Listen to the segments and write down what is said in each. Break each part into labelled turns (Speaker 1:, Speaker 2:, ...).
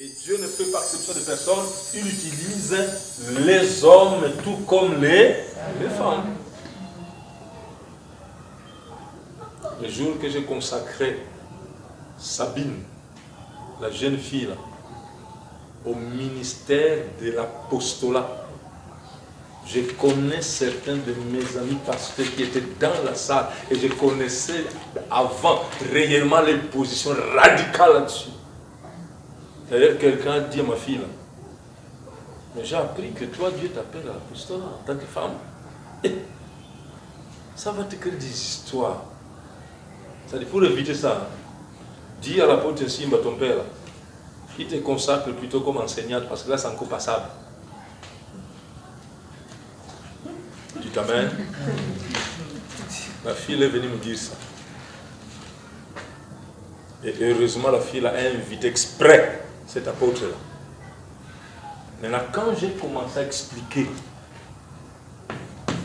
Speaker 1: Et Dieu ne fait pas exception de personne, il utilise les hommes tout comme les femmes. Le jour que j'ai consacré Sabine, la jeune fille, là, au ministère de l'apostolat, je connais certains de mes amis pasteurs qui étaient dans la salle et je connaissais avant réellement les positions radicales là-dessus. D'ailleurs, quelqu'un a dit à ma fille, là, mais j'ai appris que toi, Dieu t'appelle à l'apostolat en tant que femme. Et ça va te créer des histoires. C'est-à-dire, pour éviter ça, dis à l'apôtre Simba, ton père, il te consacre plutôt comme enseignante, parce que là, c'est encore passable. Dites amen. Ma fille est venue me dire ça. Et heureusement, la fille a invité exprès cet apôtre-là. Maintenant, quand j'ai commencé à expliquer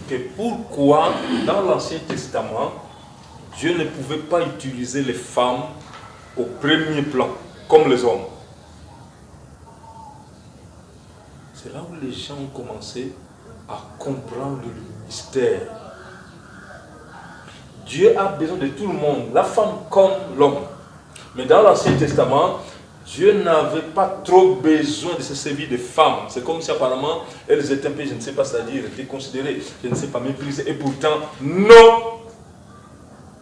Speaker 1: que pourquoi, dans l'Ancien Testament, Dieu ne pouvait pas utiliser les femmes au premier plan, comme les hommes. C'est là où les gens ont commencé à comprendre le mystère. Dieu a besoin de tout le monde, la femme comme l'homme. Mais dans l'Ancien Testament, Dieu n'avait pas trop besoin de se servir de femmes. C'est comme si apparemment elles étaient un peu, je ne sais pas, c'est-à-dire étaient considérées, je ne sais pas, méprisées. Et pourtant, non.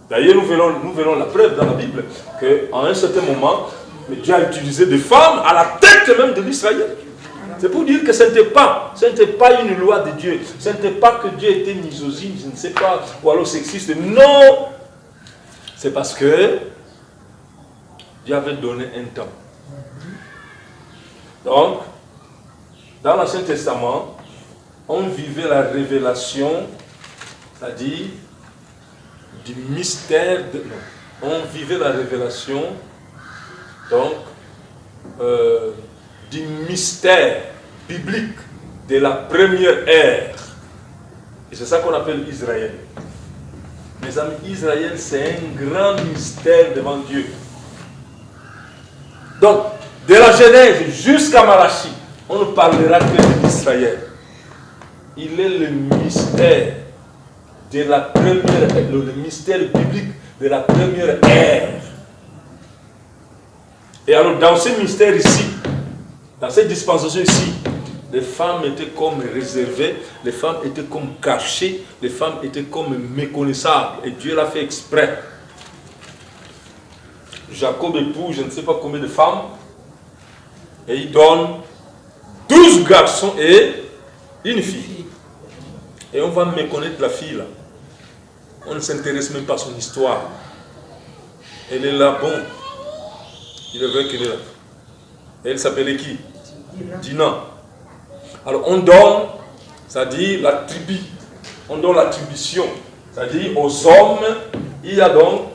Speaker 1: D'ailleurs, nous verrons la preuve dans la Bible qu'à un certain moment, Dieu a utilisé des femmes à la tête même de l'Israël. C'est pour dire que ce n'était pas une loi de Dieu. Ce n'était pas que Dieu était misogyne, je ne sais pas, ou alors sexiste. Non! C'est parce que Dieu avait donné un temps. Donc, dans l'Ancien Testament, on vivait la révélation, c'est-à-dire du mystère de... Non, on vivait la révélation, donc, du mystère biblique de la première ère. Et c'est ça qu'on appelle Israël. Mes amis, Israël, c'est un grand mystère devant Dieu. Donc, de la Genèse jusqu'à Malachie, on ne parlera que d'Israël. Il est le mystère de la première, le mystère biblique de la première ère. Et alors, dans ce mystère ici, dans cette dispensation ici, les femmes étaient comme réservées, les femmes étaient comme cachées, les femmes étaient comme méconnaissables. Et Dieu l'a fait exprès. Jacob épouse je ne sais pas combien de femmes, et il donne 12 garçons et une fille. Et on va méconnaître la fille là. On ne s'intéresse même pas à son histoire. Elle est là, bon. Il est vrai qu'elle est là. Et elle s'appelait qui? Dina. Alors on donne, c'est-à-dire la tribu. On donne l'attribution. C'est-à-dire aux hommes, il y a donc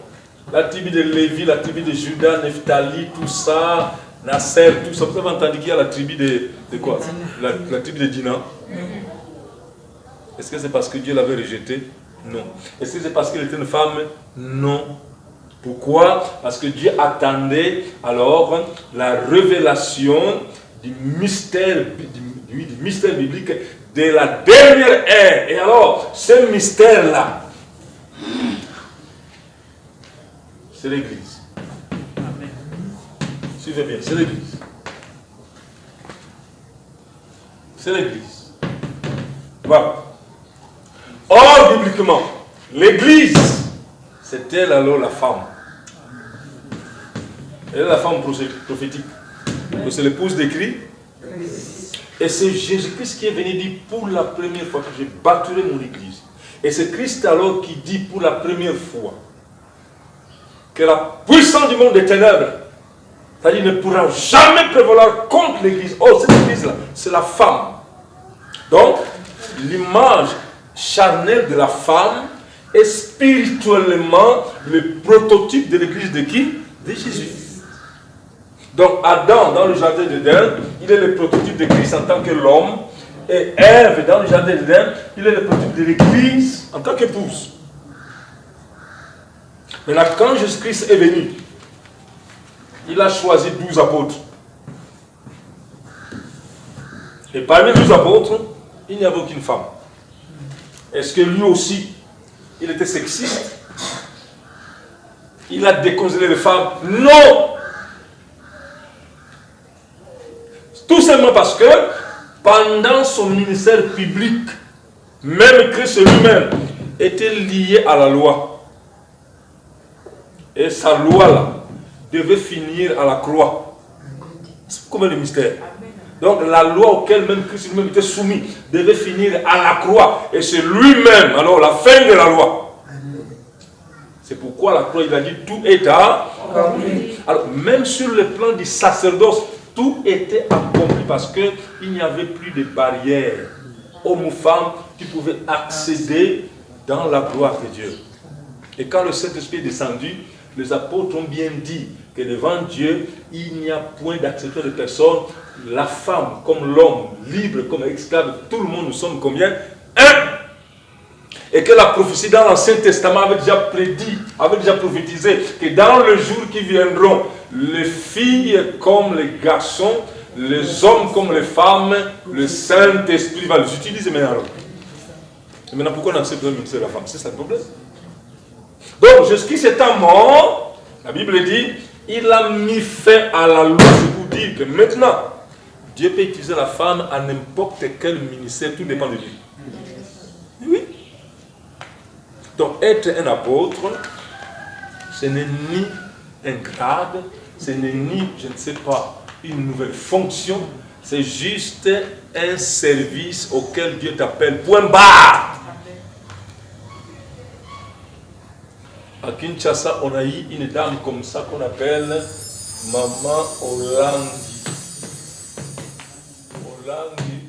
Speaker 1: la tribu de Lévi, la tribu de Judas, Nephtali, tout ça, Nasser, tout ça. Vous avez entendu qu'il y a la tribu de quoi? La tribu de Dina. Est-ce que c'est parce que Dieu l'avait rejetée? Non. Est-ce que c'est parce qu'elle était une femme? Non. Pourquoi? Parce que Dieu attendait alors la révélation du mystère biblique de la dernière ère. Et alors, ce mystère-là, c'est l'Église. Suivez bien, c'est l'Église. C'est l'Église. Voilà. Or, bibliquement, l'Église, c'est elle alors la femme. Elle est la femme prophétique. C'est l'épouse de Christ. Et c'est Jésus-Christ qui est venu dire pour la première fois que je bâtirai mon Église. Et c'est Christ alors qui dit pour la première fois que la puissance du monde des ténèbres, c'est-à-dire ne pourra jamais prévaloir contre l'Église. Oh, cette Église-là, c'est la femme. Donc, l'image charnelle de la femme est spirituellement le prototype de l'Église de qui? De Jésus. Donc Adam dans le jardin d'Éden, il est le prototype de Christ en tant que l'homme, et Ève dans le jardin d'Éden, il est le prototype de l'Église en tant qu'épouse. Maintenant, quand Jésus-Christ est venu, il a choisi 12 apôtres. Et parmi les apôtres, il n'y avait aucune femme. Est-ce que lui aussi, il était sexiste? Il a déconseillé les femmes? Non! Tout simplement parce que pendant son ministère public, même Christ lui-même était lié à la loi. Et sa loi-là devait finir à la croix. C'est comme le mystère. Donc la loi auquel même Christ lui-même était soumis devait finir à la croix. Et c'est lui-même, alors la fin de la loi. C'est pourquoi la croix, il a dit, tout est accompli. Alors même sur le plan du sacerdoce, tout était accompli parce qu'il n'y avait plus de barrières. Hommes ou femmes qui pouvaient accéder dans la gloire de Dieu. Et quand le Saint-Esprit est descendu, les apôtres ont bien dit que devant Dieu, il n'y a point d'acception de personne. La femme comme l'homme, libre comme esclave, tout le monde, nous sommes combien? Un. Et que la prophétie dans l'Ancien Testament avait déjà prédit, avait déjà prophétisé que dans le jour qui viendront, les filles comme les garçons, les hommes comme les femmes, le Saint-Esprit va les utiliser maintenant. Et maintenant, pourquoi on accepte le ministère de la femme? C'est ça le problème. Donc, jusqu'à cet temps mort, la Bible dit, il a mis fin à la loi. C'est pour dire que maintenant, Dieu peut utiliser la femme à n'importe quel ministère, tout dépend de lui. Oui. Donc, être un apôtre, ce n'est ni un grade, ce n'est ni, je ne sais pas, une nouvelle fonction, c'est juste un service auquel Dieu t'appelle. Point barre. À Kinshasa, on a eu une dame comme ça qu'on appelle Maman Olandi. Olandi.